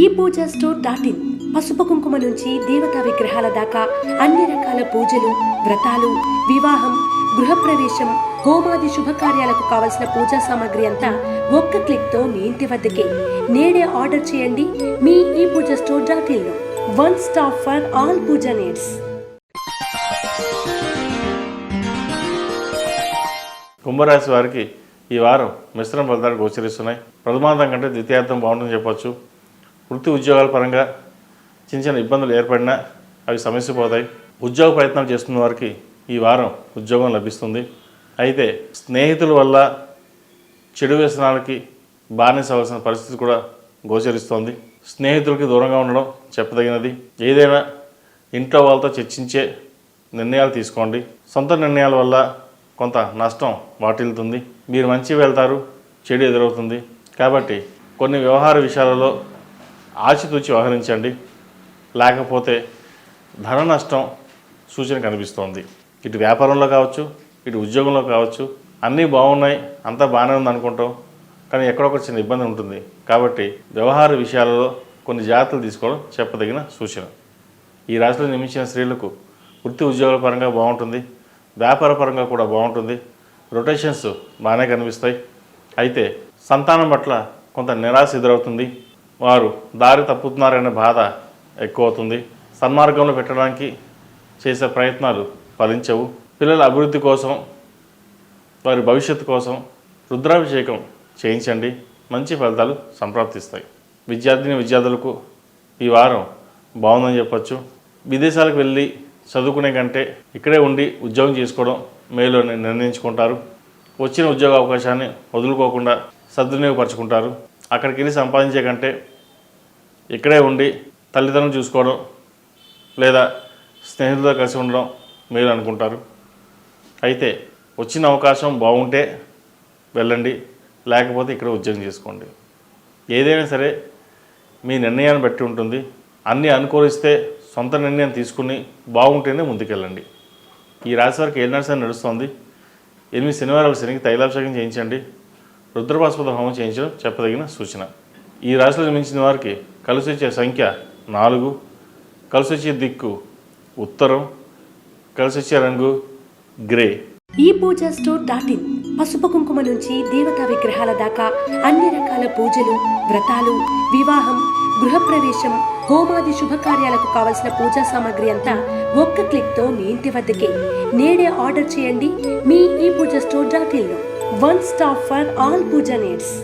ఈ puja store .in పసుపు కుంకుమ నుంచి దేవతా విగ్రహాల దాకా అన్ని రకాల పూజలు, వ్రతాలు, వివాహం, గృహప్రవేశం, హోమాది శుభకార్యాలకు కావలసిన పూజా సామాగ్రి అంతా ఒక్క క్లిక్తో మీ ఇంటి వద్దకే. నేడే ఆర్డర్ చేయండి మీ ఈ పూజా స్టోర్ .in లో. One stop for all puja needs. కుంభరాశి వారికి ఈ వారం మిశ్రమ ఫలితాలు గోచరిస్తున్నాయి. ప్రథమార్థం కంటే ద్వితీయార్థం బాగుంటుందని చెప్పొచ్చు. వృత్తి ఉద్యోగాల పరంగా చిన్న చిన్న ఇబ్బందులు ఏర్పడినా అవి సమస్యపోతాయి. ఉద్యోగ ప్రయత్నాలు చేస్తున్న వారికి ఈ వారం ఉద్యోగం లభిస్తుంది. అయితే స్నేహితుల వల్ల చెడు వ్యసనాలకి బానిసవలసిన పరిస్థితి కూడా గోచరిస్తోంది. స్నేహితులకి దూరంగా ఉండడం చెప్పదగినది. ఏదైనా ఇంట్లో వాళ్ళతో చర్చించే నిర్ణయాలు తీసుకోండి. సొంత నిర్ణయాల వల్ల కొంత నష్టం వాటిల్లుతుంది. మీరు మంచి వెళ్తారు, చెడు ఎదురవుతుంది. కాబట్టి కొన్ని వ్యవహార విషయాలలో ఆచితూచి వ్యవహరించండి, లేకపోతే ధన నష్టం సూచన కనిపిస్తోంది. ఇటు వ్యాపారంలో కావచ్చు, ఇటు ఉద్యోగంలో కావచ్చు, అన్నీ బాగున్నాయి, అంతా బాగానే ఉంది అనుకుంటాం, కానీ ఎక్కడొక చిన్న ఇబ్బంది ఉంటుంది. కాబట్టి వ్యవహార విషయాలలో కొన్ని జాగ్రత్తలు తీసుకోవడం చెప్పదగిన సూచన. ఈ రాశిలో జన్మించిన స్త్రీలకు వృత్తి ఉద్యోగాల పరంగా బాగుంటుంది, వ్యాపార పరంగా కూడా బాగుంటుంది. రొటేషన్స్ బాగానే కనిపిస్తాయి. అయితే సంతానం పట్ల కొంత నిరాశ ఎదురవుతుంది. వారు దారి తప్పుతున్నారనే బాధ ఎక్కువ అవుతుంది. సన్మార్గంలో పెట్టడానికి చేసే ప్రయత్నాలు ఫలించవు. పిల్లల అభివృద్ధి కోసం, వారి భవిష్యత్తు కోసం రుద్రాభిషేకం చేయించండి, మంచి ఫలితాలు సంప్రాప్తిస్తాయి. విద్యార్థులకు ఈ వారం బాగుందని చెప్పచ్చు. విదేశాలకు వెళ్ళి చదువుకునే కంటే ఇక్కడే ఉండి ఉద్యోగం చేసుకోవడం మేలు అని నిర్ణయించుకుంటారు. వచ్చిన ఉద్యోగ అవకాశాన్ని వదులుకోకుండా సద్వినియోగపరచుకుంటారు. అక్కడికి వెళ్ళి సంపాదించే కంటే ఇక్కడే ఉండి తల్లిదండ్రులు చూసుకోవడం లేదా స్నేహితులతో కలిసి ఉండడం మేలు అనుకుంటారు. అయితే వచ్చిన అవకాశం బాగుంటే వెళ్ళండి, లేకపోతే ఇక్కడ ఉద్యోగం చేసుకోండి. ఏదైనా సరే మీ నిర్ణయాన్ని బట్టి ఉంటుంది. అన్నీ అనుకూలిస్తే సొంత నిర్ణయం తీసుకుని బాగుంటేనే ముందుకెళ్ళండి. ఈ రాశి వారికి ఏలినాటి నడుస్తోంది. 8 శనివారాలు శనికి తైలాభిషేకం చేయించండి. రుద్రపాశుపత హోమం చేయించడం చెప్పదగిన సూచన. ఈ రాశిలో జన్మించిన వారికి కలిసి వచ్చే సంఖ్య 4, కలిసి వచ్చే దిక్కు ఉత్తరం, కలిసి వచ్చే రంగు గ్రే. ఈ పూజా స్టోర్ .in పసుపు కుంకుమ నుంచి దేవతా విగ్రహాల దాకా అన్ని రకాల పూజలు, వ్రతాలు, వివాహం, గృహప్రవేశం, హోమాది శుభకార్యాలకు కావలసిన పూజా సామాగ్రి అంతా ఒక్క క్లిక్తో మీ ఇంటి వద్దకే. నేడే ఆర్డర్ చేయండి మీ ఈ పూజా స్టోర్ .in లో. One stop for all puja needs.